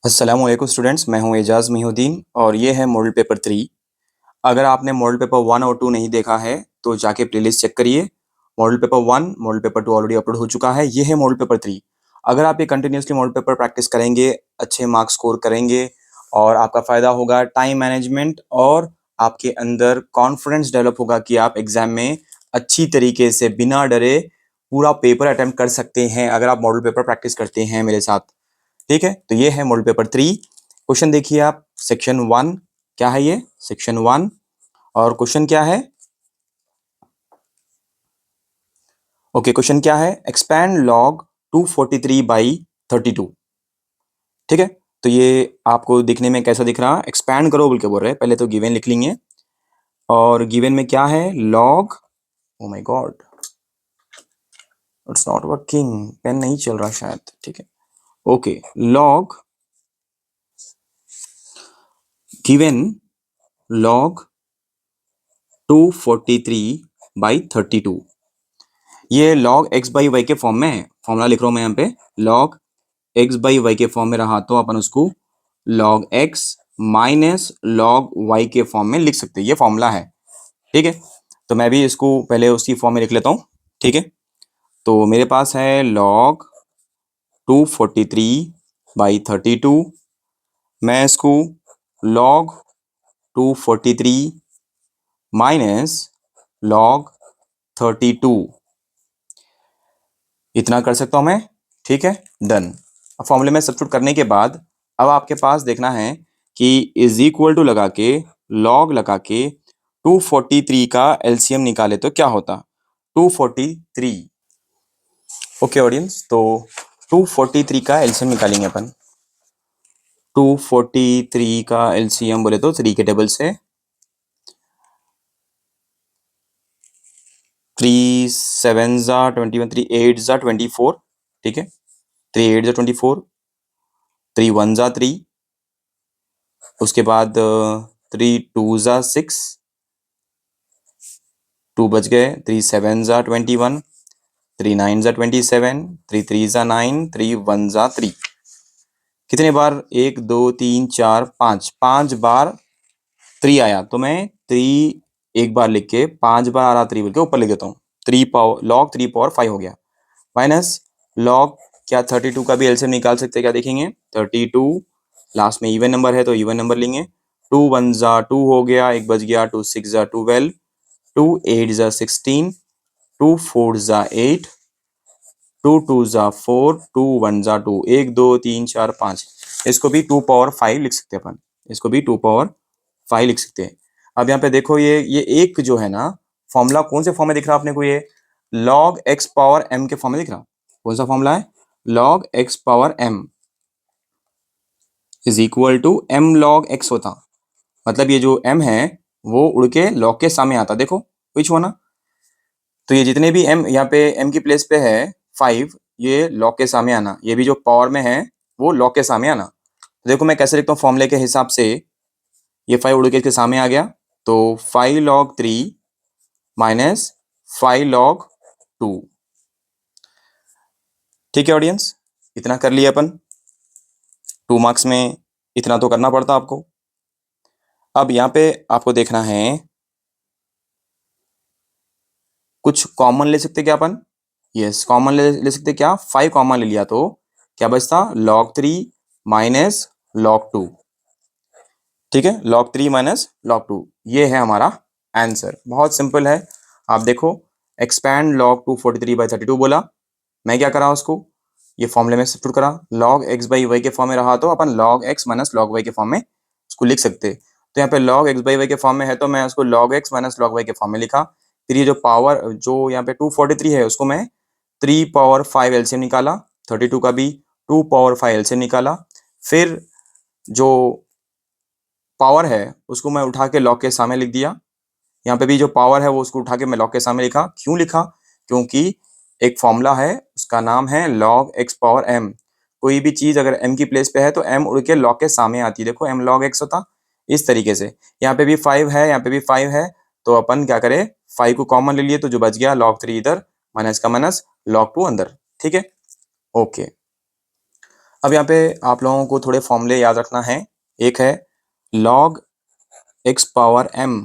अस्सलाम वालेकुम स्टूडेंट्स, मैं हूं एजाज मोहिउद्दीन और ये है मॉडल पेपर 3। अगर आपने मॉडल पेपर 1 और 2 नहीं देखा है तो जाके प्लेलिस्ट चेक करिए। Model paper 1 model paper 2 already upload हो चुका है। ये है मॉडल पेपर 3। अगर आप ये कंटिन्यूसली मॉडल पेपर प्रैक्टिस करेंगे, अच्छे मार्क्स स्कोर करेंगे और आपका फ़ायदा होगा टाइम मैनेजमेंट और आपके अंदर कॉन्फिडेंस डेवलप होगा कि आप एग्ज़ाम में अच्छी तरीके से बिना डरे पूरा पेपर अटेम्प्ट कर सकते हैं अगर आप मॉडल पेपर प्रैक्टिस करते हैं मेरे साथ। ठीक है, तो ये है मॉडल पेपर 3। क्वेश्चन देखिए आप, सेक्शन 1 क्या है, ये सेक्शन 1 और क्वेश्चन क्या है। ओके, क्वेश्चन क्या है, एक्सपैंड लॉग 243 बाई 32। ठीक है, तो ये आपको दिखने में कैसा दिख रहा, एक्सपैंड करो बोल के बोल रहे हैं। पहले तो गिवन लिख लेंगे और गिवन में क्या है, log, oh my god it's not working, pen नहीं चल रहा शायद। ठीक है, okay, log given log 243 by 32। ये log x बाई वाई के फॉर्म में है। फॉर्मूला लिख रहा हूं मैं यहाँ पे, log x बाई वाई के फॉर्म में रहा तो अपन उसको log x minus log y के फॉर्म में लिख सकते हैं। ये फॉर्मूला है। ठीक है, तो मैं भी इसको पहले उसी फॉर्म में लिख लेता हूँ। ठीक है, तो मेरे पास है log 243 बाई 32। मैं इसको log 243 माइनस log 32 इतना कर सकता हूं मैं। ठीक है, डन। अब फॉर्मूले में सब्स्टिट्यूट करने के बाद अब आपके पास देखना है कि इज इक्वल टू लगा के, लॉग लगा के 243 का एलसीएम निकाले तो क्या होता, 243। ओके ऑडियंस, तो 243 का एलसीएम निकालेंगे अपन। 243 का एलसीएम बोले तो 3 के टेबल से 3 7 जा 21, 3 8 जा 24। ठीक है, 3 8 जा 24, 3 1 जा 3, उसके बाद 3 2 जा 6, 2 बच गए, 3 7 जा 21, 3 9 जा 27, 3 3 जा 9, 3 1 जा 3। कितने बार, 1 2 3 4 5, 5 बार 3 आया तो मैं 3 एक बार लिख के 5 बार आ रहा 3 बोल के ऊपर लिख देता हूँ। 3 पावर लॉग 3 पावर 5 हो गया, माइनस लॉग क्या 32 का भी एलसीएम निकाल सकते हैं, क्या देखेंगे 32 लास्ट में इवन नंबर है तो इवन नंबर लेंगे। 2 1 जा 2 हो गया, एक बच गया, 2 6 जा 12, 2 8 जा 16, 2 4 जा 8, 2 2 जा 4, 2 1 जा 2, 1 2 3 4 5। इसको भी 2 पावर 5 लिख सकते हैं अपन, इसको भी 2 पावर 5 लिख सकते हैं। अब यहाँ पे देखो ये एक जो है ना फॉर्मूला कौन से फॉर्म में दिख रहा है आपने को, ये log x पावर m के फॉर्म में दिख रहा। कौन सा फॉर्मूला है, log x power m is equal to m log x होता। मतलब ये जो m है वो उड़ के log के सामने आता, देखो विच हुआ ना। तो ये जितने भी m यहाँ पे m की प्लेस पे है 5, ये log के सामने आना, ये भी जो पावर में है वो log के सामने आना। तो देखो मैं कैसे लिखता हूँ फॉर्मूले के हिसाब से, ये 5 उड़ के इसके सामने आ गया तो 5 log 3 माइनस 5 log 2। ठीक है ऑडियंस, इतना कर लिया अपन। 2 मार्क्स में इतना तो करना पड़ता आपको। अब यहाँ पे आपको देखना है कुछ कॉमन ले सकते क्या अपन, यस कॉमन ले सकते क्या, 5 कॉमन ले लिया तो क्या बचता, log 3 माइनस log 2। ठीक है, log 3 माइनस log 2, ये है हमारा आंसर। बहुत सिंपल है। आप देखो, एक्सपैंड log 243 बाई 32 बोला, मैं क्या करा उसको ये फॉर्मूले में सब्स्टिट्यूट करा। log x बाई वाई के फॉर्म में रहा तो अपन log x minus log y के फॉर्म में उसको लिख सकते। तो यहाँ पे log x बाई वाई के फॉर्म में है तो मैं उसको log x minus log y के फॉर्म में लिखा। फिर ये जो पावर जो यहाँ पे 243 है उसको मैं 3 पावर 5 एलसीएम निकाला, 32 का भी 2 पावर 5 एलसीएम निकाला। फिर जो पावर है उसको मैं उठा के log के सामने लिख दिया। यहाँ पे भी जो पावर है वो उसको उठा के मैं log के सामने लिखा। क्यों लिखा, क्योंकि एक फॉर्मूला है उसका नाम है log x पावर m। कोई भी चीज अगर m की प्लेस पे है तो m उड़ के log के सामने आती है, देखो m log x होता। इस तरीके से यहाँ पे भी 5 है, यहाँ पे भी 5 है तो अपन क्या करें, 5 को कॉमन ले लिए तो जो बच गया log 3 इधर, माइनस का माइनस log 2 अंदर। ठीक है, ओके। अब यहाँ पे आप लोगों को थोड़े फॉर्मूले याद रखना है। एक है log x power m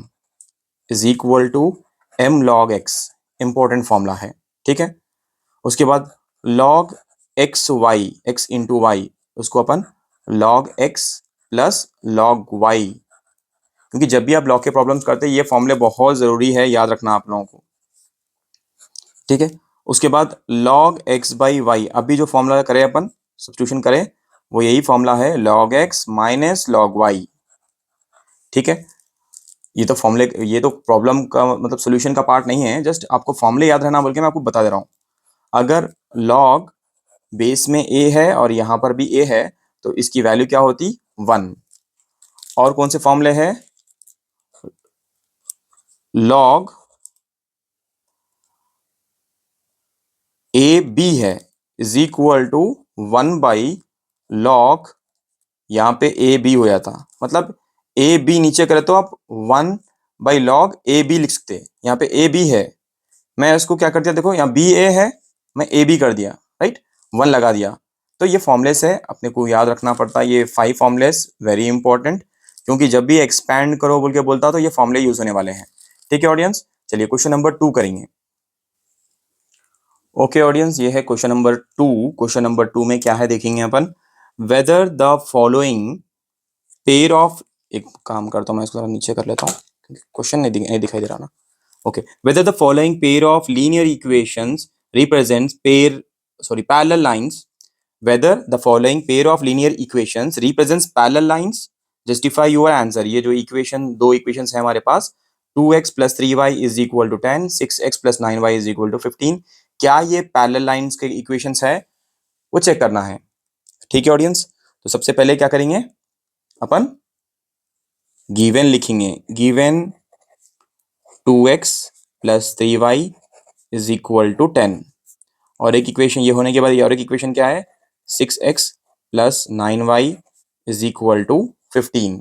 is equal to m log x, important formula है, ठीक है। उसके बाद log x y, x into y, उसको अपन log x plus log y, क्योंकि जब भी आप लॉग के प्रॉब्लम्स करते हैं ये फॉर्मूले बहुत जरूरी है, याद रखना आप लोगों को, ठीक है। उसके बाद log x बाई वाई, अभी जो फॉर्मूला करें अपन, सब्स्टिट्यूशन करें, वो यही फॉर्मूला है log x minus log y, ठीक है। ये तो फॉर्मूले, ये तो प्रॉब्लम का मतलब सोल्यूशन का पार्ट नहीं है, जस्ट आपको फॉर्मूले याद रहना बोल के मैं आपको बता दे रहा हूँ। अगर log बेस में a है और यहाँ पर भी a है तो इसकी वैल्यू क्या होती, 1। और कौन से फॉर्मूले है, log ए बी है इज इक्वल टू 1/log, यहाँ पे ए बी हो जाता, मतलब ए बी नीचे करे तो आप 1/log ए बी लिख सकते हैं। यहाँ पे ए बी है, मैं इसको क्या कर दिया, देखो यहाँ बी ए है, मैं ए बी कर दिया, राइट, 1 लगा दिया। तो ये फॉर्मूलेस है, अपने को याद रखना पड़ता है, ये 5 फॉर्मूलेस वेरी इंपॉर्टेंट, क्योंकि जब भी एक्सपैंड करो बोल के बोलता तो ये फॉर्मूले यूज होने वाले हैं, ठीक है ऑडियंस। चलिए क्वेश्चन नंबर 2 करेंगे। ओके ऑडियंस, ये है क्वेश्चन नंबर 2। क्वेश्चन नंबर 2 में क्या है देखेंगे अपन, whether the following pair of, एक काम करता हूँ मैं इसको जरा नीचे कर लेता हूँ, क्वेश्चन नहीं दिखाई दे रहा ना। Okay, weather the following pair of linear equations represents pair, sorry parallel lines, whether the following pair of linear equations represents parallel lines, justify your answer। ये जो इक्वेशन, दो इक्वेशंस है हमारे पास, 2x plus 3y is equal to 10, 6x plus 9y is equal to 15, क्या ये parallel lines के equations है, वो चेक करना है, ठीक है ऑडियंस। तो सबसे पहले क्या करेंगे अपन, गिवन लिखेंगे, given 2x plus 3y is equal to 10, और एक इक्वेशन ये होने के बाद ये और एक इक्वेशन क्या है, 6x plus 9y is equal to 15।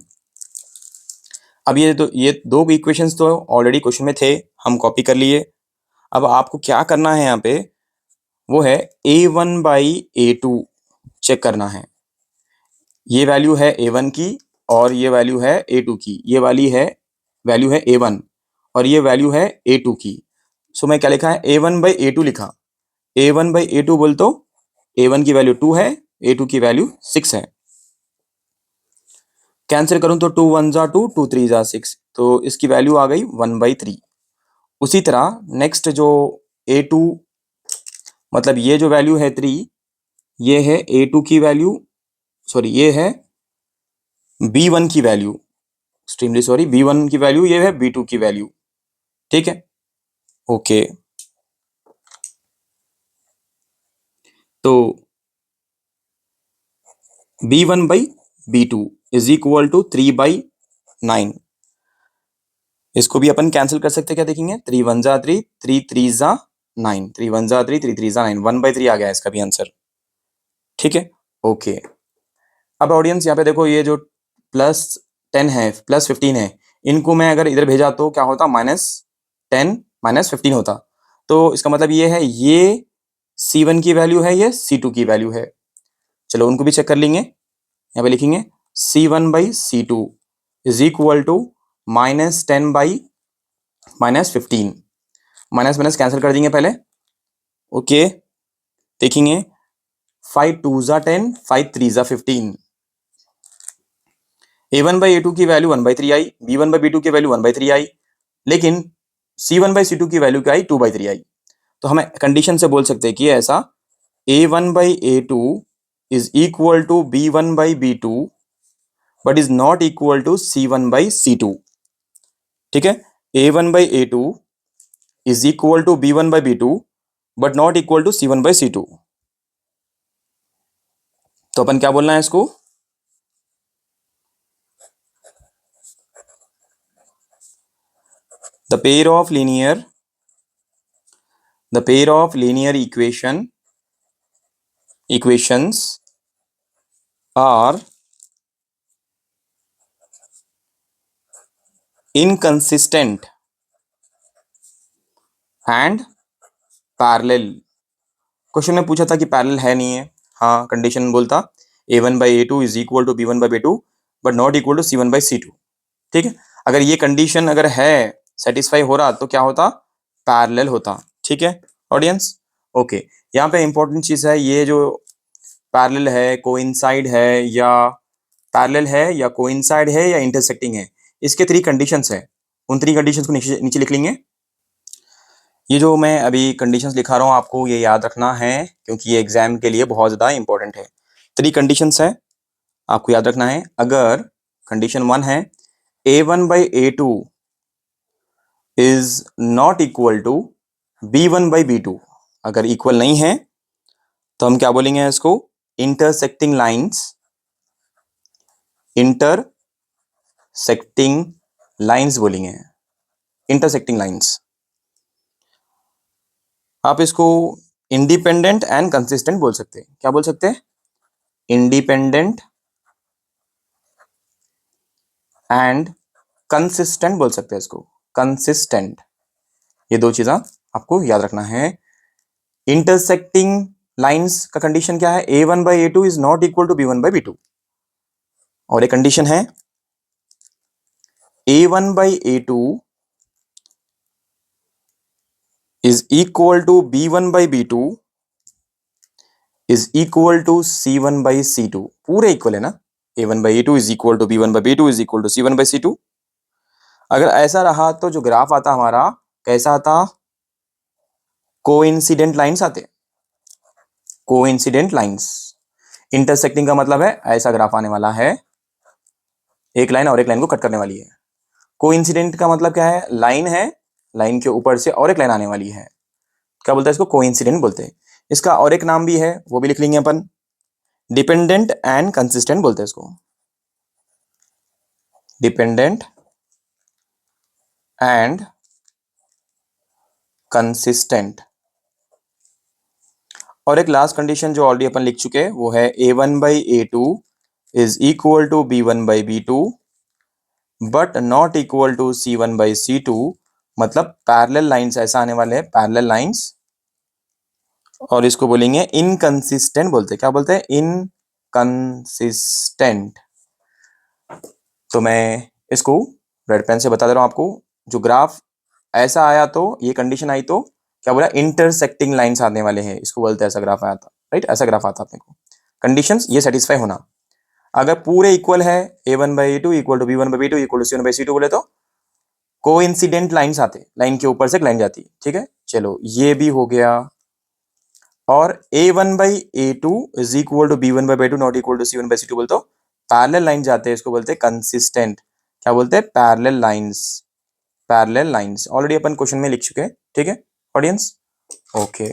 अब ये दो इक्वेशंस तो ऑलरेडी क्वेश्चन में थे, हम कॉपी कर लिए। अब आपको क्या करना है यहाँ पे, वो है a1/a2 चेक करना है। ये वैल्यू है a1 की और ये वैल्यू है a2 की, ये वाली है वैल्यू है a1 और ये वैल्यू है a2 की। सो मैं क्या लिखा है, a1/a2 लिखा, a1/a2 बोल तो a1 की वैल्यू 2 है, a2 की वैल्यू 6 है। कैंसिल करूं तो 2 1 जा 2, 2 3 जा 6, तो इसकी वैल्यू आ गई 1/3। उसी तरह नेक्स्ट जो a2, मतलब ये जो वैल्यू है 3, ये है a2 की वैल्यू, सॉरी ये है b1 की वैल्यू, एक्सट्रीमली सॉरी, b1 की वैल्यू, ये है b2 की वैल्यू, ठीक है। ओके, तो b1/b2 इज इक्वल टू 3/9, इसको भी अपन कैंसिल कर सकते हैं, क्या देखेंगे, 3 1 जा 3, 3 3 जा 9, 3 1 जा 3, 3 3 जा 9, 1/3 आ गया इसका भी आंसर, ठीक है। ओके, अब ऑडियंस यहाँ पे देखो, ये जो +10 है प्लस 15 है, इनको मैं अगर इधर भेजा तो क्या होता, -10 -15 होता। तो इसका मतलब ये है, ये C1 की वैल्यू है, ये C2 की वैल्यू है। चलो उनको भी चेक कर लेंगे, यहाँ पे लिखेंगे C1/C2 is equal to -10/-15, minus minus cancel कर देंगे पहले। ओके, देखेंगे 5 2 जा 10, 5 3 जा 15, a1/a2 की वैल्यू 1/3 आई, b1/b2 की वैल्यू 1/3 आई, लेकिन c1/c2 की वैल्यू क्या आई, 2/3 आई। तो हमें कंडीशन से बोल सकते हैं कि ऐसा a1/a2 is equal to b1/b2 but is not equal to c1/c2, ठीक है। a1/a2 is equal to b1/b2 but not equal to c1/c2, तो अपन क्या बोलना है इसको, the pair of linear equations are inconsistent and parallel। Question में पूछा था कि पैरेलल है नहीं है, हाँ कंडीशन बोलता A1 by A2 is equal to B1 by B2 but not equal to C1 by C2। ठीक है, अगर ये कंडीशन अगर है सेटिस्फाई हो रहा तो क्या होता, पैरेलल होता। ठीक है ऑडियंस, ओके। यहाँ पे इंपॉर्टेंट चीज है ये जो पैरेलल है, कोइंसाइड है या पैरेलल है या कोइंसाइड है या इंटरसेक्टिंग है, इसके 3 कंडीशंस है। उन 3 कंडीशंस को नीचे नीचे लिख लेंगे। ये जो मैं अभी कंडीशंस लिखा रहा हूँ आपको ये याद रखना है क्योंकि ये एग्जाम के लिए बहुत ज्यादा इंपॉर्टेंट है। 3 कंडीशंस है, आपको याद रखना है। अगर कंडीशन 1 है A1 by A2 is not equal to B1 by B2, अगर इक्वल नहीं है तो हम क्या बोलेंगे इसको, इंटरसेक्टिंग लाइंस, इंटरसेक्टिंग लाइंस बोलेंगे, इंटरसेक्टिंग लाइंस। आप इसको इंडिपेंडेंट एंड कंसिस्टेंट बोल सकते हैं। क्या बोल सकते हैं, इंडिपेंडेंट एंड कंसिस्टेंट बोल सकते हैं इसको, कंसिस्टेंट। ये 2 चीजें आपको याद रखना है। इंटरसेक्टिंग लाइंस का कंडीशन क्या है, A1 by A2 is not equal to B1 by B2। और एक कंडीशन है A1 by A2 is equal to B1 by B2 is equal to C1 by C2। पूरे इक्वल है ना, A1 by A2 is equal to B1 by B2 is equal to C1 by C2। अगर ऐसा रहा तो जो graph आता हमारा कैसा आता, कोइंसिडेंट लाइंस आते, कोइंसिडेंट लाइंस। इंटरसेक्टिंग का मतलब है ऐसा ग्राफ आने वाला है, एक लाइन और एक लाइन को कट करने वाली है। कोइंसिडेंट का मतलब क्या है, लाइन है, लाइन के ऊपर से और एक लाइन आने वाली है, क्या बोलते हैं इसको, कोइंसिडेंट बोलते हैं। इसका और एक नाम भी है वो भी लिख लेंगे अपन, डिपेंडेंट एंड कंसिस्टेंट बोलते हैं इसको, डिपेंडेंट एंड कंसिस्टेंट। और एक लास्ट कंडीशन जो ऑलरेडी अपन लिख चुके हैं वो है A1 by A2 is equal to B1 by B2 but not equal to C1 by C2। मतलब पैरेलल लाइंस ऐसा आने वाले हैं, पैरेलल लाइंस, और इसको बोलेंगे इनकंसिस्टेंट बोलते हैं। क्या बोलते हैं, इनकंसिस्टेंट। तो मैं इसको रेड पेन से बता दे रहा हूं आपको, जो ग्राफ ऐसा आया तो ये कंडीशन आई तो क्या बोला, इंटरसेक्टिंग लाइंस आने वाले हैं, इसको बोलते हैं ऐसा ग्राफ आया था, राइट, ऐसा ग्राफ आता अपने को। कंडीशंस ये सेटिस्फाई होना, अगर पूरे इक्वल है A1 by A2 equal to B1 by B2 equal to C1 by C2 बोले तो कोइंसिडेंट लाइंस आते, लाइन के ऊपर से एक लाइन जाती। ठीक है, चलो ये भी हो गया। और A1 by A2 is equal to B1 by B2 not equal to C1 by C2 बोलते हो पैरेलल लाइन जाते हैं, इसको बोलते हैं कंसिस्टेंट। क्या बोलते हैं, parallel lines, parallel lines. Already अपन क्वेश्चन में लिख चुके हैं। ठीक है ऑडियंस, ओके।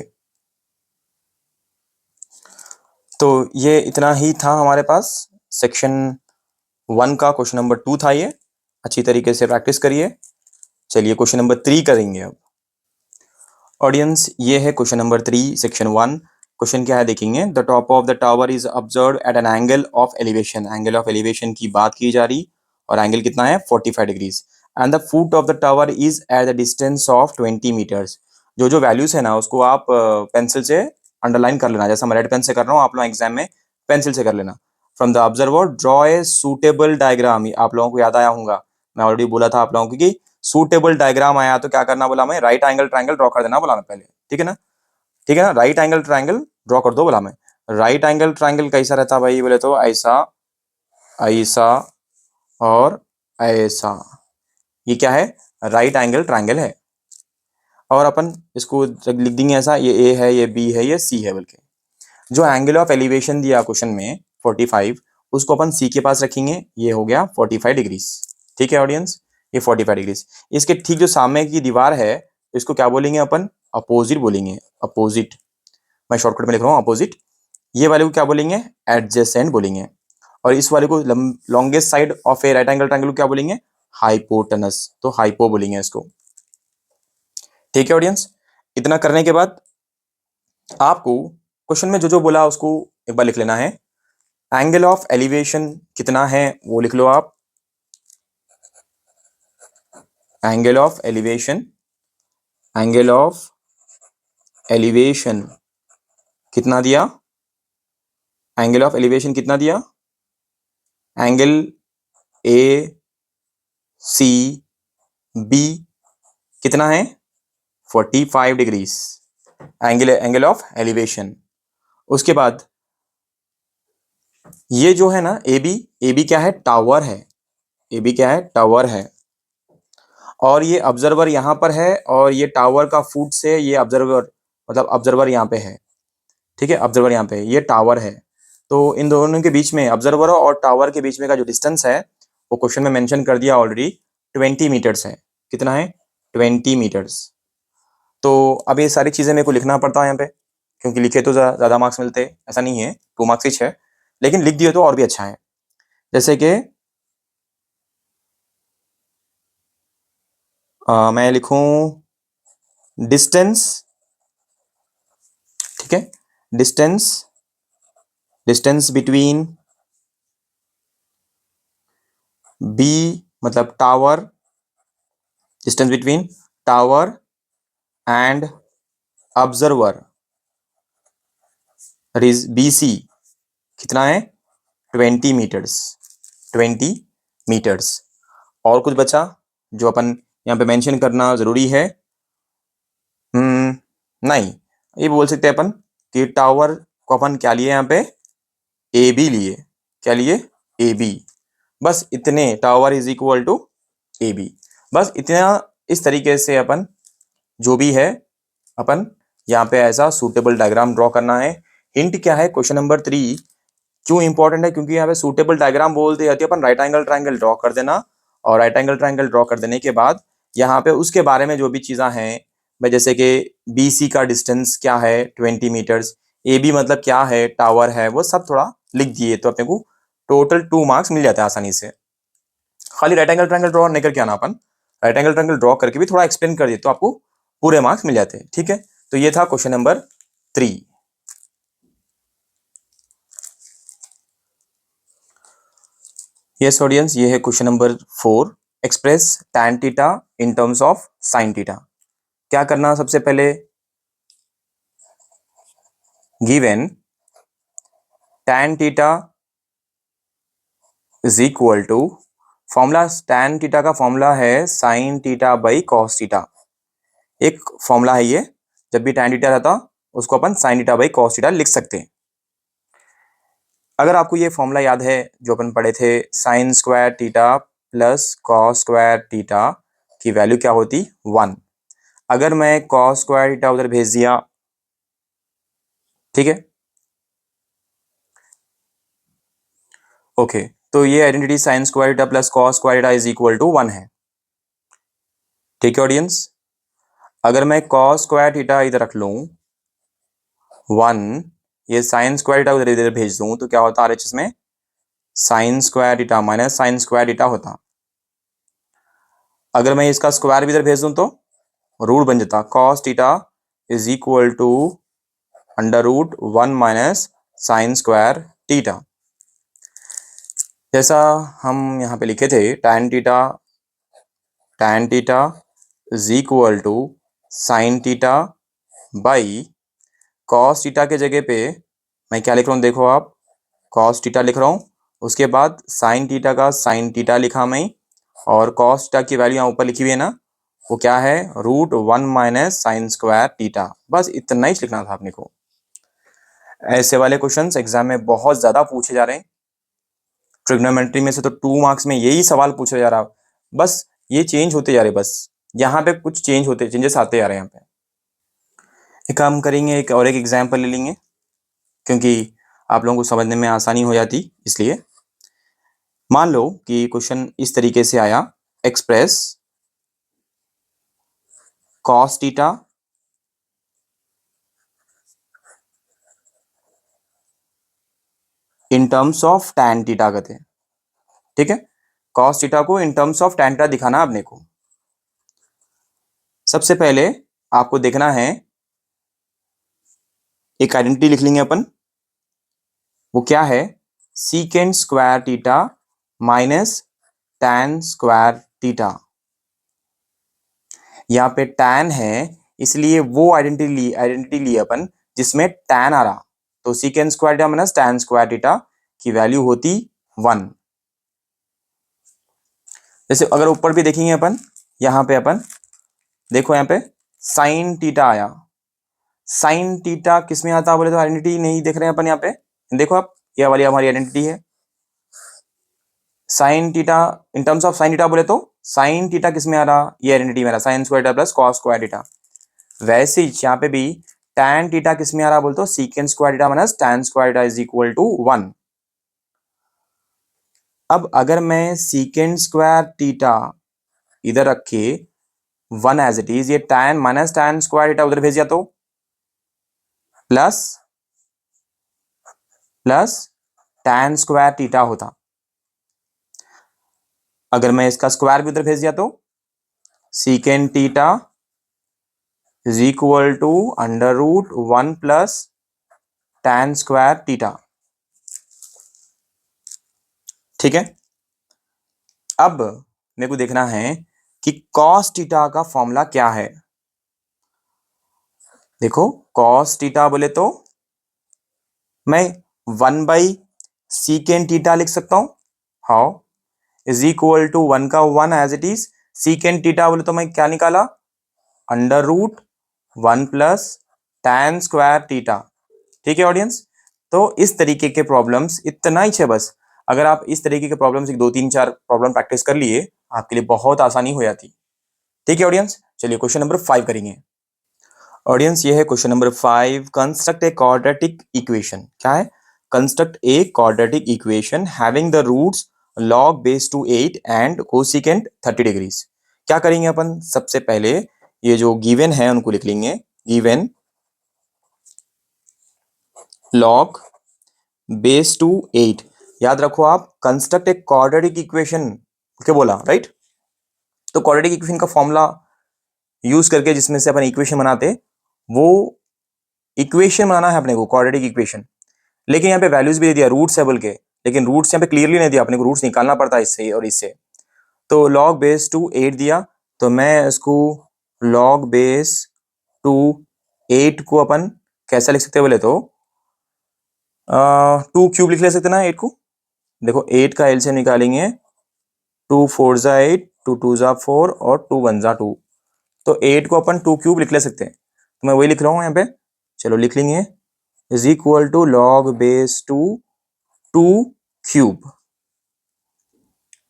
तो ये इतना ही था हमारे पास, सेक्शन 1 का क्वेश्चन नंबर 2 था ये, अच्छी तरीके से प्रैक्टिस करिए। चलिए क्वेश्चन नंबर 3 करेंगे अब। ऑडियंस ये है क्वेश्चन नंबर 3 सेक्शन 1। क्वेश्चन क्या है देखेंगे, the top of the tower is observed eight an angle of elevation, angle of elevation की बात की जा रही, और एंगल कितना है 45 degrees, and the foot of the tower is at the distance of 20 metres. जो जो वैल्यूज है ना उसको आप पेंसिल से अंडरलाइन कर लेना, जैसा मैं रेड पेन से कर रहा हूँ, आप लोग एग्जाम में पेंसिल से कर लेना। From the observer draw a suitable diagram, आप लोगों को याद आया होगा, मैं ऑलरेडी बोला था आप लोगों को कि सूटेबल डायग्राम आया तो क्या करना बोला मैं, राइट एंगल ट्रायंगल ड्रॉ कर देना बोला मैं पहले। ठीक है ना, ठीक है ना, राइट एंगल ट्रायंगल ड्रॉ कर दो बोला मैं। राइट एंगल ट्रायंगल कैसा रहता भाई बोले तो ऐसा, ऐसा और ऐसा, ये क्या है, राइट एंगल ट्रायंगल है। और अपन इसको लिख देंगे ऐसा, ये ए है, ये बी है, ये सी है, बल्कि जो एंगल ऑफ एलिवेशन दिया क्वेश्चन में 45, उसको अपन सी के पास रखेंगे, ये हो गया 45 डिग्रीज। ठीक है ऑडियंस, ये 45 डिग्रीज। इसके ठीक जो सामने की दीवार है इसको क्या बोलेंगे अपन, अपोजिट बोलेंगे, अपोजिट। मैं शॉर्टकट में लिख रहा हूँ अपोजिट। ये वाले को क्या बोलेंगे, एडजेसेंट बोलेंगे। और इस वाले को longest side of A right angle triangle को क्या बोलेंगे, हाइपोटेनस, तो हाइपो बोलेंगे इसको। ठीक है ऑडियंस, इतना करने के बाद आपको क्वेश्चन में जो जो बोला उसको एक बार लिख लेना है। एंगल ऑफ एलिवेशन कितना है वो लिख लो आप, angle of elevation, angle of elevation कितना दिया, एंगल ऑफ एलिवेशन कितना दिया, एंगल ए सी बी कितना है 45 डिग्रीज, एंगल ऑफ एलिवेशन। उसके बाद ये जो है ना ए बी क्या है, टावर है, ए बी क्या है, टावर है, और ये ऑब्जर्वर यहाँ पर है, और ये टावर का फुट से ये ऑब्जर्वर, मतलब ऑब्जर्वर यहाँ पे है, ठीक है, ऑब्जर्वर यहाँ पे है, ये टावर है। तो इन दोनों के बीच में, ऑब्जर्वर और टावर के बीच में का जो डिस्टेंस है वो क्वेश्चन में मेंशन कर दिया ऑलरेडी, 20 मीटर्स है। कितना है, 20 मीटर्स। तो अब ये सारी चीजें मेरे को लिखना पड़ता है यहाँ पे, क्योंकि लिखे तो ज्यादा मार्क्स मिलते हैं, ऐसा नहीं है, 2 मार्क्स ही है, लेकिन लिख दिए तो और भी अच्छा है। जैसे कि मैं लिखूं डिस्टेंस, ठीक है, डिस्टेंस, डिस्टेंस बिटवीन बी, मतलब tower, distance between tower and observer B C कितना है, 20 मीटर्स, 20 मीटर्स। और कुछ बचा जो अपन यहाँ पे मेंशन करना जरूरी है? नहीं, ये बोल सकते हैं अपन कि टावर को अपन क्या लिए यहाँ पे, ए बी लिए, क्या लिए, ए बी। बस इतने, tower is equal to A B, बस इतना। इस तरीके से अपन जो भी है अपन यहाँ पे ऐसा सूटेबल डायग्राम ड्रॉ करना है। हिंट क्या है, क्वेश्चन नंबर 3 क्यों इंपॉर्टेंट है, क्योंकि यहाँ पे सूटेबल डायग्राम बोलते जाती है अपन राइट एंगल ट्रायंगल ड्रॉ कर देना, और राइट एंगल ट्रायंगल ड्रॉ कर देने के बाद यहाँ पे उसके बारे में जो भी चीज़ें हैं भाई, जैसे कि बी सी का डिस्टेंस क्या है 20 मीटर्स, ए बी मतलब क्या है, टावर है, वो सब थोड़ा लिख दिए तो अपने को टोटल 2 मार्क्स मिल जाता है आसानी से। खाली राइट एंगल ट्रायंगल ड्रॉ नहीं करके आना अपन, राइट एंगल ट्रायंगल ड्रॉ करके भी थोड़ा एक्सप्लेन कर दिए तो आपको पूरे मार्क्स मिल जाते हैं, ठीक है। तो ये था क्वेश्चन नंबर 3। यस ऑडियंस, ये है question number 4, express tan theta in terms of sin theta. क्या करना, सबसे पहले given tan theta is equal to, formula tan theta का फॉर्मूला है sin theta by cos theta. एक फॉर्मूला है ये, जब भी tan थीटा रहता उसको अपन sin theta by cos theta लिख सकते हैं। अगर आपको ये फॉर्मूला याद है जो अपन पढ़े थे, sign square theta plus cos square theta की वैल्यू क्या होती, 1। अगर मैं कॉस स्क्वायर थीटा उधर भेज दिया, ठीक है, ओके, तो ये identity sine square theta plus cos square theta is equal to 1 है, ठीक है ऑडियंस। अगर मैं कॉस स्क्वायर थीटा इधर रख लूं 1, ये साइन स्क्वायर थीटा उधर इधर भेज दूं, तो क्या होता RHS में sign square theta minus sine square theta होता। अगर मैं इसका स्क्वायर भी इधर भेज दूं तो रूट बन जाता, cos theta is equal to under root 1 minus sine square theta. जैसा हम यहाँ पे लिखे थे, tan theta is equal to sine theta by cos theta के जगह पे मैं क्या लिख रहा हूँ, देखो आप, कॉस थीटा लिख रहा हूँ, उसके बाद साइन थीटा का साइन थीटा लिखा मैं, और कॉस थीटा की वैल्यू यहाँ ऊपर लिखी हुई है ना, वो क्या है, root 1 minus sine square theta. बस इतना ही लिखना था अपने को। ऐसे वाले क्वेश्चंस एग्जाम में बहुत ज्यादा पूछे जा रहे हैं। ट्रिग्नोमेट्री में से तो 2 मार्क्स में यही सवाल पूछा जा रहा, बस ये चेंज होते जा रहे, बस यहाँ पे कुछ चेंजेस आते जा रहे हैं यहाँ पे। एक काम करेंगे, एक और एक एग्जाम्पल ले लेंगे, क्योंकि आप लोगों को समझने में आसानी हो जाती, इसलिए मान लो कि क्वेश्चन इस तरीके से आया, express cos theta in terms of tan theta कहते हैं, ठीक है। कॉस थीटा को इन टर्म्स ऑफ टैन थीटा दिखाना अपने को। सबसे पहले आपको देखना है, एक आइडेंटिटी लिख लेंगे अपन, वो क्या है, सीकेंड square theta minus tan square theta. यहाँ पे टैन है, इसलिए वो आइडेंटिटी ली अपन जिसमें टैन आ रहा, तो secant square theta minus tan square theta की वैल्यू होती 1। जैसे अगर ऊपर भी देखेंगे अपन, यहां पे अपन देखो, यहां पे साइन थीटा आया। साइन थीटा किस में आता बोले तो आइडेंटिटी नहीं देख रहे हैं अपन यहाँ पे, देखो आप, ये वाली हमारी आइडेंटिटी है। Sine theta in terms of sine theta बोले तो साइन थीटा किस में आ रहा, ये आइडेंटिटी में आ रहा, sign square theta plus cos square theta. वैसे ही यहाँ पे भी tan थीटा किस में आ रहा बोल तो secant square theta minus tan square theta is equal to 1। अब अगर मैं सीकेंड स्क्वायर थीटा इधर रखे 1 एज इट इज, ये tan minus tan square theta उधर भेज दिया तो plus plus tan square theta होता। अगर मैं इसका स्क्वायर भी उधर भेज दिया तो secant theta is equal to under root 1 plus tan square theta. ठीक है, अब मेरे को देखना है कि cos थीटा का फॉर्मूला क्या है। देखो cos थीटा बोले तो मैं 1 बाई सीकेंड थीटा लिख सकता हूं। हाउ, इज इक्वल टू 1 का 1 as it is, secant theta बोले तो मैं क्या निकाला, under root 1 plus tan square theta. ठीक है ऑडियंस, तो इस तरीके के प्रॉब्लम्स इतना ही है बस। अगर आप इस तरीके के प्रॉब्लम्स एक 2 3 4 प्रॉब्लम प्रैक्टिस कर लिए, आपके लिए बहुत आसानी हो जाती। ठीक है ऑडियंस, चलिए क्वेश्चन नंबर 5 करेंगे। ऑडियंस ये है question number 5, construct a quadratic equation. क्या है, construct a quadratic equation having the roots log base two 8 and cosecant 30 degrees. क्या करेंगे अपन, सबसे पहले ये जो गिवन है उनको लिख लेंगे। गिवन log बेस टू 8, याद रखो आप, कंस्ट्रक्ट ए क्वाड्रेटिक इक्वेशन क्या बोला, राइट। तो क्वाड्रेटिक इक्वेशन का फॉर्मूला यूज करके जिसमें से अपन इक्वेशन बनाते, वो इक्वेशन बनाना है अपने को, क्वाड्रेटिक इक्वेशन। लेकिन यहाँ पे वैल्यूज भी दे दिया, रूट्स है बोल के, लेकिन रूट्स यहाँ पे क्लियरली नहीं दिया, अपने को रूट्स निकालना पड़ता है इससे और इससे। तो लॉग बेस टू 8 दिया, तो मैं इसको लॉग बेस टू 8 को अपन कैसा लिख सकते हैं बोले तो 2 क्यूब लिख ले सकते ना 8 को। देखो 8 का एलसीएम निकालेंगे, 2 4 जा 8, 2 2 जा 4 और 2 1 जा 2, तो 8 को अपन 2 क्यूब लिख ले सकते हैं। तो मैं वही लिख रहा हूँ यहाँ पे, चलो लिख लेंगे, is equal to log base two 2 cube.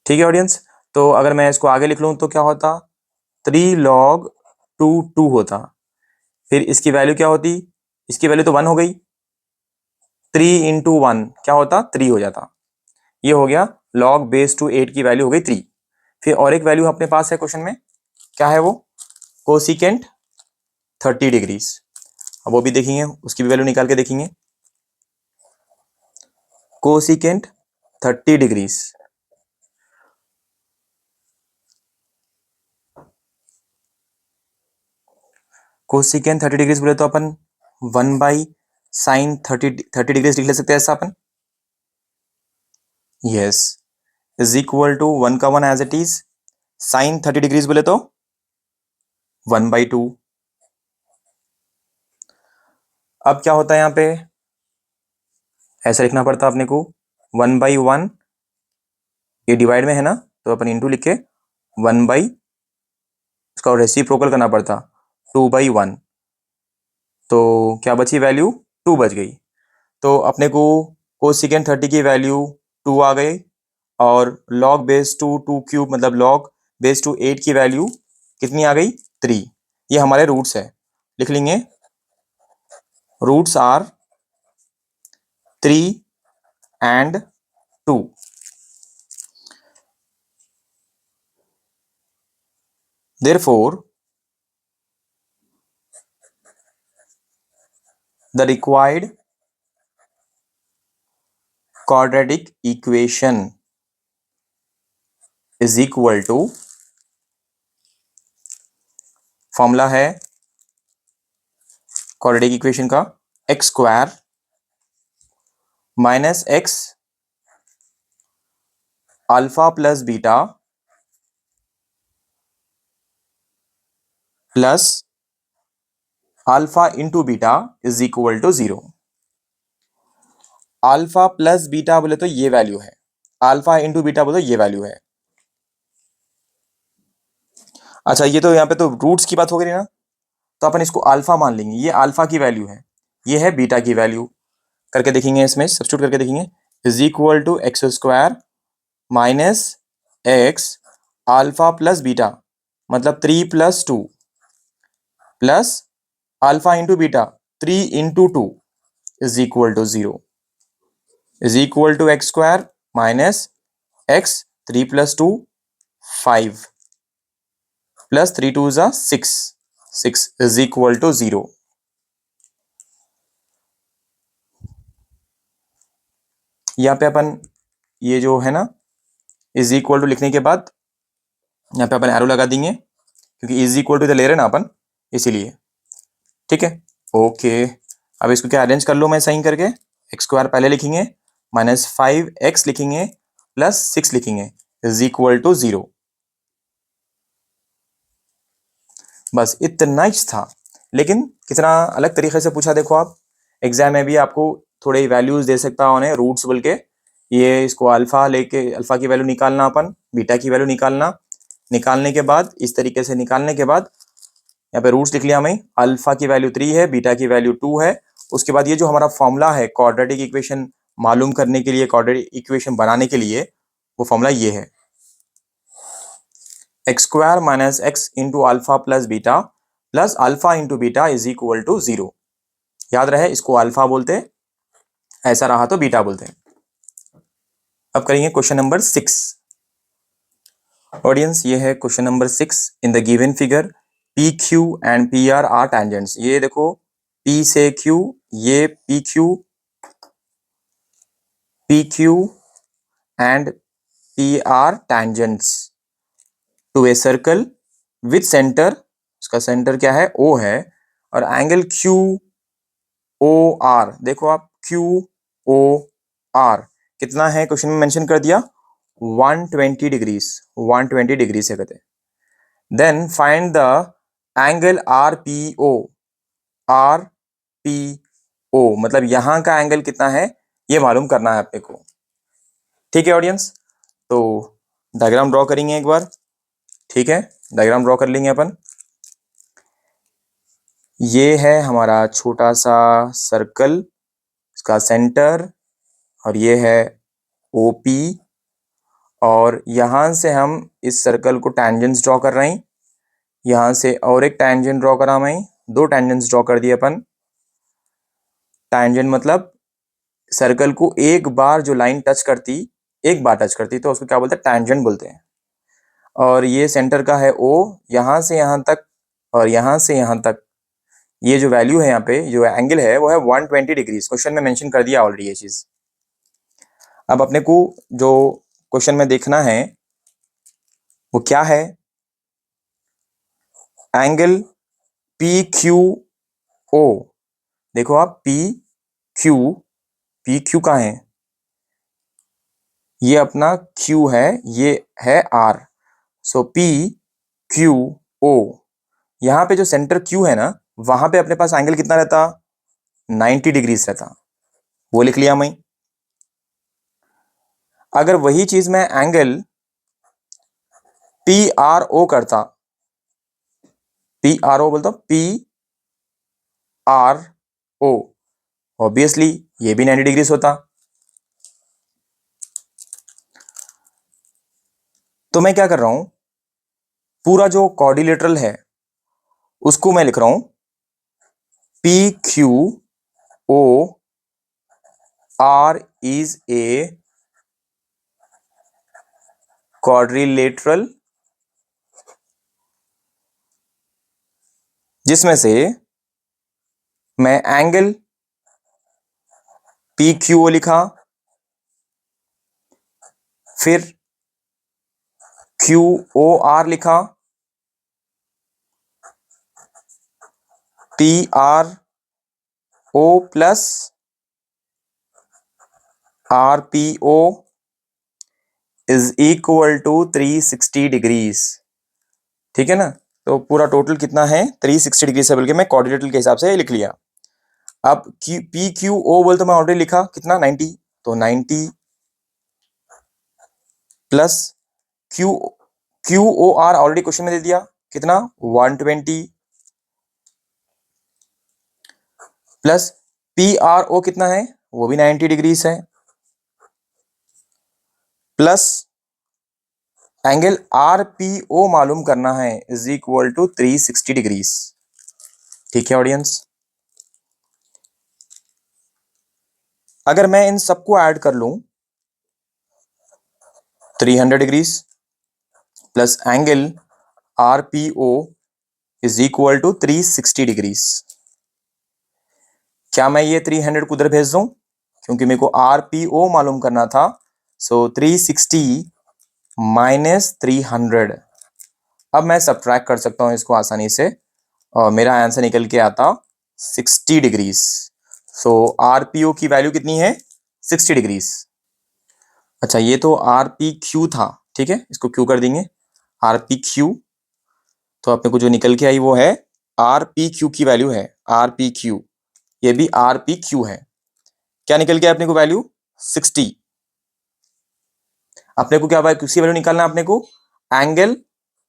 ठीक है ऑडियंस, तो अगर मैं इसको आगे लिख लूं तो क्या होता, 3 लॉग 2 2 होता। फिर इसकी वैल्यू क्या होती, इसकी वैल्यू तो 1 हो गई, 3 इंटू 1 क्या होता, 3 हो जाता। ये हो गया लॉग बेस टू 8 की वैल्यू हो गई 3। फिर और एक वैल्यू अपने पास है क्वेश्चन में, क्या है वो, कोसिकेंट 30 डिग्रीज। अब वो भी देखेंगे, उसकी भी वैल्यू निकाल के देखेंगे। कोसिकेंट 30 डिग्रीज, कोसिकेंट 30 डिग्रीज बोले तो अपन 1 बाई साइन 30 डिग्रीज लिख ले सकते हैं ऐसा अपन। यस, इज इक्वल टू 1 का 1 as it is, sine 30 degrees बोले तो 1/2। अब क्या होता है यहाँ पे, ऐसा लिखना पड़ता अपने को, 1/1, ये डिवाइड में है ना, तो अपन इंटू लिख के 1 बाई, इसका रेसिप्रोकल करना पड़ता 2/1, तो क्या बची वैल्यू, 2 बच गई। तो अपने को कोसिकेंट 30 की वैल्यू 2 आ गई, और लॉग बेस टू 2 क्यूब मतलब लॉग बेस टू 8 की वैल्यू कितनी आ गई, 3। ये हमारे रूट्स है, लिख लेंगे, roots are 3 and 2। Therefore, the required quadratic equation is equal to, formula है क्वाड्रेटिक इक्वेशन का, x square minus x alpha plus beta plus alpha into beta is equal to 0। Alpha plus beta बोले तो ये value है, alpha into beta बोले तो ये value है। अच्छा ये तो यहाँ पे तो रूट्स की बात हो गई ना, तो अपन इसको अल्फा मान लेंगे, ये अल्फा की वैल्यू है, ये है बीटा की वैल्यू। करके देखेंगे, इसमें सब्स्टिट्यूट करके देखेंगे, is equal to x square minus x alpha plus beta, मतलब 3 + 2 plus alpha into beta 3 × 2 is equal to 0, is equal to x square minus x 3 + 2 5 plus 3 × 2 = 6, 6 is equal to 0। यहाँ पे अपन ये जो है ना इज इक्वल टू लिखने के बाद यहाँ पे अपन एरो लगा देंगे, क्योंकि इज इक्वल टू इधर ले रहे हैं ना अपन, इसीलिए। ठीक है, ओके। अब इसको क्या अरेंज कर लो, मैं साइन करके, एक्स स्क्वायर पहले लिखेंगे, -5x लिखेंगे, प्लस 6 लिखेंगे, इज इक्वल टू 0। बस इतना ही था, लेकिन कितना अलग तरीके से पूछा देखो आप। एग्जाम में भी आपको थोड़े वैल्यूज दे सकता हूँ उन्हें, रूट्स बोल के, ये इसको अल्फा लेके अल्फा की वैल्यू निकालना, अपन बीटा की वैल्यू निकालना, निकालने के बाद इस तरीके से निकालने के बाद यहाँ पे रूट्स लिख लिया हमें, अल्फा की वैल्यू 3 है, बीटा की वैल्यू 2 है। उसके बाद ये जो हमारा फॉर्मूला है क्वाड्रेटिक इक्वेशन मालूम करने के लिए, क्वाड्रेटिक इक्वेशन बनाने के लिए, वो फॉर्मूला ये है, x² - x into alpha plus beta plus alpha into beta is equal to 0। याद रहे, इसको अल्फा बोलते, ऐसा रहा तो बीटा बोलते हैं। अब करेंगे क्वेश्चन नंबर 6। ऑडियंस ये है question number 6। In the given figure P Q and P R are tangents. ये देखो पी से क्यू, ये P Q and P R tangents to a circle with centre, इसका सेंटर क्या है, ओ है, और एंगल क्यू ओ आर, देखो आप क्यू ओ आर कितना है, क्वेश्चन में मेंशन कर दिया 120 डिग्रीज, 120 डिग्री से कहते हैं। Then find the angle R P O, R P O मतलब यहां का एंगल कितना है ये मालूम करना है अपने को। ठीक है ऑडियंस, तो डायग्राम ड्रॉ करेंगे एक बार। ठीक है, डायग्राम ड्रॉ कर लेंगे अपन। ये है हमारा छोटा सा सर्कल, इसका सेंटर, और ये है ओपी, और यहां से हम इस सर्कल को टैंजेंट्स ड्रॉ कर रहे हैं। यहां से और एक टैंजेंट ड्रॉ करा मैं, 2 टैंजेंट्स ड्रॉ कर दिए अपन। टैंजेंट मतलब सर्कल को एक बार जो लाइन टच करती, एक बार टच करती, तो उसको क्या बोलते हैं, टैंजेंट बोलते हैं। और ये सेंटर का है ओ, यहां से यहां तक और यहां से यहां तक, ये जो वैल्यू है यहाँ पे, जो एंगल है वो है 120 डिग्रीज। क्वेश्चन में मेंशन कर दिया ऑलरेडी ये चीज। अब अपने को जो क्वेश्चन में देखना है वो क्या है, एंगल पी क्यू ओ। देखो आप पी क्यू कहाँ है, ये अपना क्यू है, ये है R. So P Q O, यहां पे जो सेंटर क्यू है ना, वहां पे अपने पास एंगल कितना रहता, 90 डिग्रीज रहता, वो लिख लिया मैं। अगर वही चीज मैं एंगल पी आर ओ करता, पी आर ओ बोलता, पी आर ओ, ऑब्वियसली ये भी 90 डिग्रीज होता। तो मैं क्या कर रहा हूं, पूरा जो कॉर्डिलेटरल है उसको मैं लिख रहा हूं P Q O R is a quadrilateral, जिसमें से मैं एंगल पी क्यू ओ लिखा, फिर क्यू ओ आर लिखा, P R O plus R P O is equal to 360 degrees. ठीक है ना, तो पूरा टोटल कितना है 360 डिग्री से, बल्कि मैं कोऑर्डिनेटर के हिसाब से लिख लिया। अब पी क्यू ओ बोल तो मैं ऑलरेडी लिखा कितना 90, तो 90 plus Q Q O R already question में दे दिया कितना 120 प्लस पी आर ओ कितना है वो भी 90 डिग्रीज है plus angle R P O मालूम करना है इज इक्वल टू 360 डिग्रीज। ठीक है ऑडियंस, अगर मैं इन सबको ऐड कर लूं 300 degrees plus angle R P O is equal to 360 degrees, क्या मैं ये 300 को उधर भेज दूं क्योंकि मेरे को आर पी ओ मालूम करना था। सो 360 माइनस 300, अब मैं सब्ट्रैक्ट कर सकता हूं इसको आसानी से और मेरा आंसर निकल के आता 60 degrees. So are P O की वैल्यू कितनी है 60 डिग्रीज। अच्छा ये तो आर पी क्यू था, ठीक है इसको क्यू कर देंगे आर पी क्यू, तो अपने को जो निकल के आई वो है आर पी क्यू की वैल्यू है आर पी क्यू, ये भी आर पी क्यू है। क्या निकल गया अपने को वैल्यू 60। अपने को क्या किसकी वैल्यू निकालना है अपने को एंगल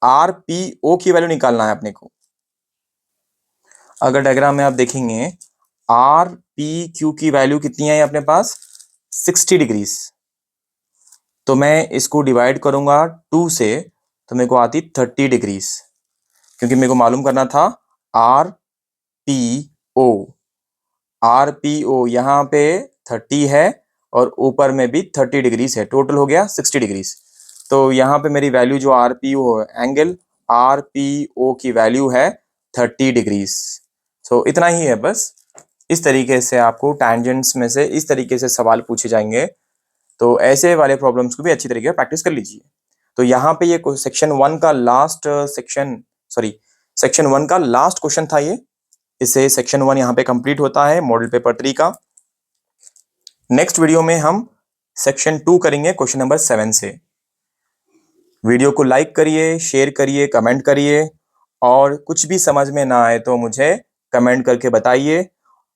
आर पी ओ की वैल्यू निकालना है अपने को। अगर डायग्राम में आप देखेंगे आर पी क्यू की वैल्यू कितनी है अपने पास 60 डिग्रीज, तो मैं इसको डिवाइड करूंगा 2 से तो मेरे को आती 30 डिग्रीज, क्योंकि मेरे को मालूम करना था R P O, R P O यहाँ पे 30 है और ऊपर में भी 30 डिग्रीज है, टोटल हो गया 60 डिग्रीज। तो यहाँ पे मेरी वैल्यू जो R P O angle R P O की वैल्यू है 30 डिग्रीज। सो इतना ही है बस, इस तरीके से आपको टैंजेंट्स में से इस तरीके से सवाल पूछे जाएंगे, तो ऐसे वाले प्रॉब्लम्स को भी अच्छी तरीके से प्रैक्टिस कर लीजिए। तो यहाँ पे ये सेक्शन 1 का लास्ट सेक्शन 1 का लास्ट क्वेश्चन था ये, इससे सेक्शन 1 यहाँ पे कंप्लीट होता है मॉडल पेपर 3 का। नेक्स्ट वीडियो में हम सेक्शन 2 करेंगे क्वेश्चन नंबर 7 से। वीडियो को लाइक करिए, शेयर करिए, कमेंट करिए और कुछ भी समझ में ना आए तो मुझे कमेंट करके बताइए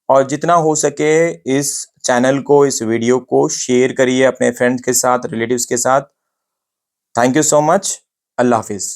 और जितना हो सके इस चैनल को, इस वीडियो को शेयर करिए अपने फ्रेंड्स के साथ, रिलेटिव्स के साथ। Thank you so much, Allah Hafiz.